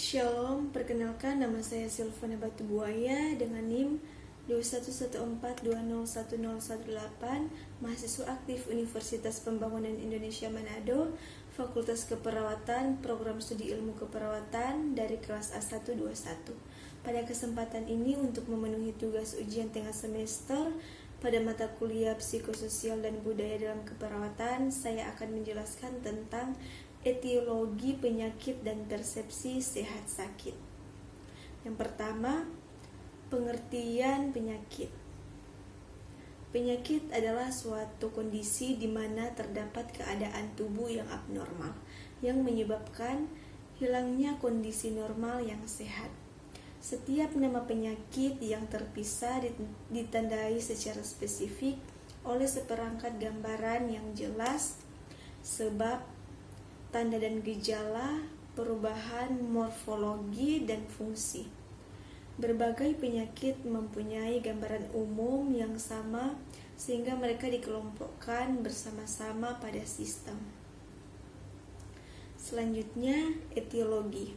Shalom, perkenalkan nama saya Silvana Batubuaya dengan NIM 2114201018, mahasiswa aktif Universitas Pembangunan Indonesia Manado, Fakultas Keperawatan, Program Studi Ilmu Keperawatan dari kelas A121. Pada kesempatan ini untuk memenuhi tugas ujian tengah semester pada mata kuliah Psikososial dan Budaya dalam Keperawatan, saya akan menjelaskan tentang etiologi penyakit dan persepsi sehat sakit. Yang pertama, pengertian penyakit. Penyakit adalah suatu kondisi di mana terdapat keadaan tubuh yang abnormal yang menyebabkan hilangnya kondisi normal yang sehat. Setiap nama penyakit yang terpisah ditandai secara spesifik oleh seperangkat gambaran yang jelas, sebab, tanda dan gejala, perubahan morfologi dan fungsi. Berbagai penyakit mempunyai gambaran umum yang sama sehingga mereka dikelompokkan bersama-sama pada sistem. Selanjutnya, etiologi.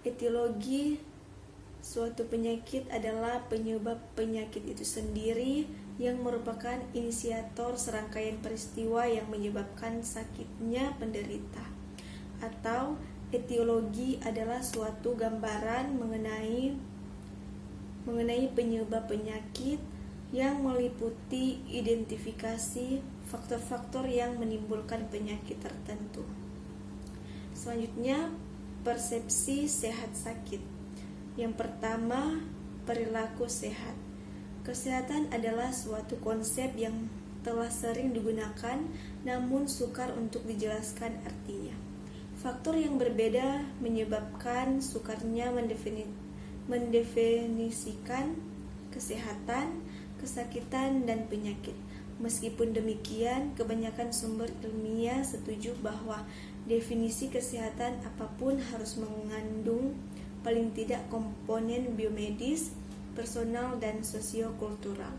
Etiologi suatu penyakit adalah penyebab penyakit itu sendiri yang merupakan inisiator serangkaian peristiwa yang menyebabkan sakitnya penderita. Atau etiologi adalah suatu gambaran mengenai penyebab penyakit yang meliputi identifikasi faktor-faktor yang menimbulkan penyakit tertentu. Selanjutnya, persepsi sehat sakit. Yang pertama, perilaku sehat. Kesehatan adalah suatu konsep yang telah sering digunakan namun sukar untuk dijelaskan artinya. Faktor yang berbeda menyebabkan sukarnya mendefinisikan kesehatan, kesakitan, dan penyakit. Meskipun demikian, kebanyakan sumber ilmiah setuju bahwa definisi kesehatan apapun harus mengandung paling tidak komponen biomedis, personal, dan sosiokultural.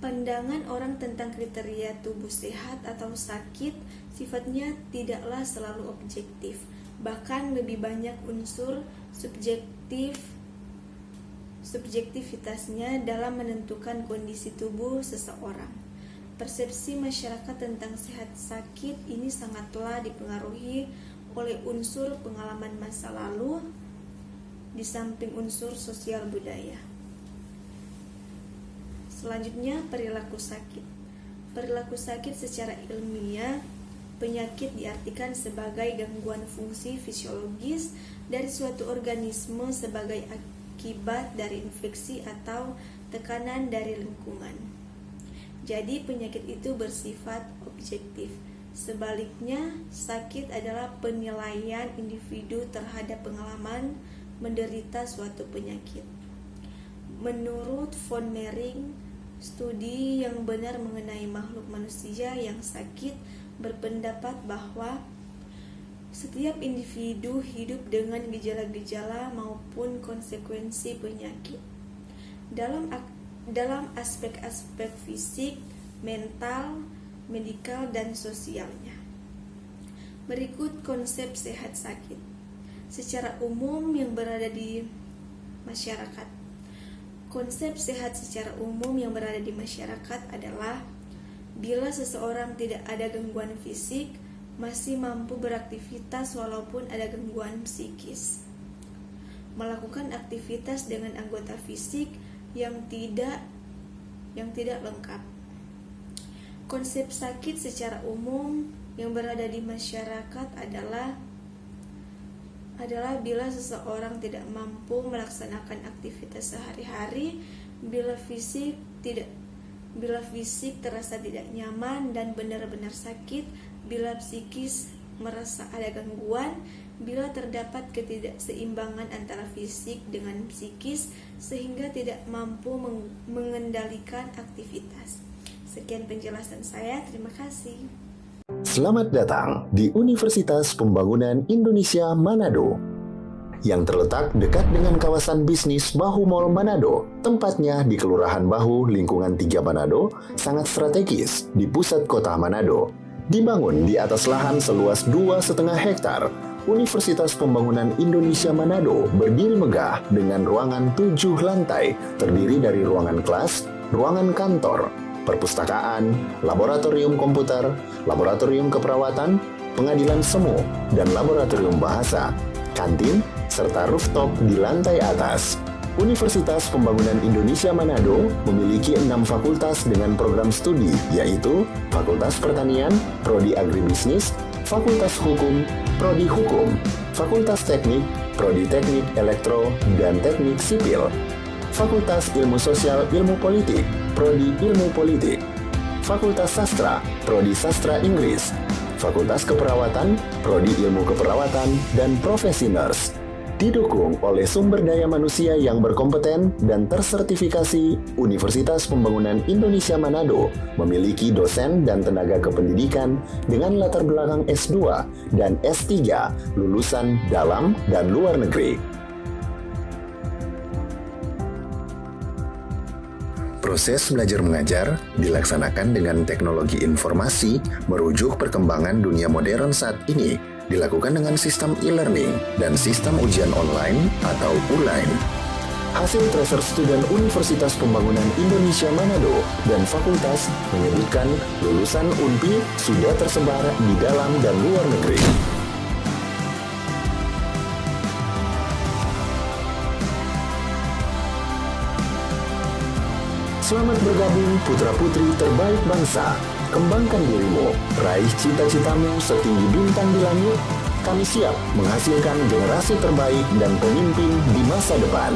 Pandangan orang tentang kriteria tubuh sehat atau sakit sifatnya tidaklah selalu objektif, bahkan lebih banyak unsur subjektivitasnya dalam menentukan kondisi tubuh seseorang. Persepsi masyarakat tentang sehat sakit ini sangatlah dipengaruhi oleh unsur pengalaman masa lalu di samping unsur sosial budaya. Selanjutnya, perilaku sakit. Perilaku sakit secara ilmiah, penyakit diartikan sebagai gangguan fungsi fisiologis dari suatu organisme sebagai akibat dari infeksi atau tekanan dari lingkungan. Jadi, penyakit itu bersifat objektif. Sebaliknya, sakit adalah penilaian individu terhadap pengalaman menderita suatu penyakit. Menurut von Mering, studi yang benar mengenai makhluk manusia yang sakit berpendapat bahwa setiap individu hidup dengan gejala-gejala maupun konsekuensi penyakit. Dalam aspek-aspek fisik, mental, medikal, dan sosialnya. Berikut konsep sehat sakit secara umum yang berada di masyarakat. Konsep sehat secara umum yang berada di masyarakat adalah bila seseorang tidak ada gangguan fisik, masih mampu beraktivitas walaupun ada gangguan psikis. Melakukan aktivitas dengan anggota fisik yang tidak lengkap. Konsep sakit secara umum yang berada di masyarakat adalah bila seseorang tidak mampu melaksanakan aktivitas sehari-hari, bila fisik terasa tidak nyaman dan benar-benar sakit, bila psikis merasa ada gangguan, bila terdapat ketidakseimbangan antara fisik dengan psikis sehingga tidak mampu mengendalikan aktivitas. Sekian penjelasan saya, terima kasih. Selamat datang di Universitas Pembangunan Indonesia Manado yang terletak dekat dengan kawasan bisnis Bahu Mall Manado. Tempatnya di Kelurahan Bahu, Lingkungan 3 Manado, sangat strategis di pusat kota Manado. Dibangun di atas lahan seluas 2,5 hektar Universitas Pembangunan Indonesia Manado berdiri megah dengan ruangan 7 lantai, terdiri dari ruangan kelas, ruangan kantor, perpustakaan, laboratorium komputer, laboratorium keperawatan, pengadilan semu, dan laboratorium bahasa, kantin, serta rooftop di lantai atas. Universitas Pembangunan Indonesia Manado memiliki 6 fakultas dengan program studi, yaitu Fakultas Pertanian, Prodi Agribisnis, Fakultas Hukum, Prodi Hukum, Fakultas Teknik, Prodi Teknik Elektro dan Teknik Sipil, Fakultas Ilmu Sosial Ilmu Politik, Prodi Ilmu Politik, Fakultas Sastra, Prodi Sastra Inggris, Fakultas Keperawatan, Prodi Ilmu Keperawatan dan Profesi Nurse. Didukung oleh sumber daya manusia yang berkompeten dan tersertifikasi, Universitas Pembangunan Indonesia Manado memiliki dosen dan tenaga kependidikan dengan latar belakang S2 dan S3 lulusan dalam dan luar negeri. Proses belajar mengajar dilaksanakan dengan teknologi informasi merujuk perkembangan dunia modern saat ini, dilakukan dengan sistem e-learning dan sistem ujian online atau ULAIN. Hasil tracer student Universitas Pembangunan Indonesia Manado dan fakultas menyebutkan lulusan UNPI sudah tersebar di dalam dan luar negeri. Selamat bergabung putra-putri terbaik bangsa. Kembangkan dirimu, raih cita-citamu setinggi bintang di langit. Kami siap menghasilkan generasi terbaik dan pemimpin di masa depan.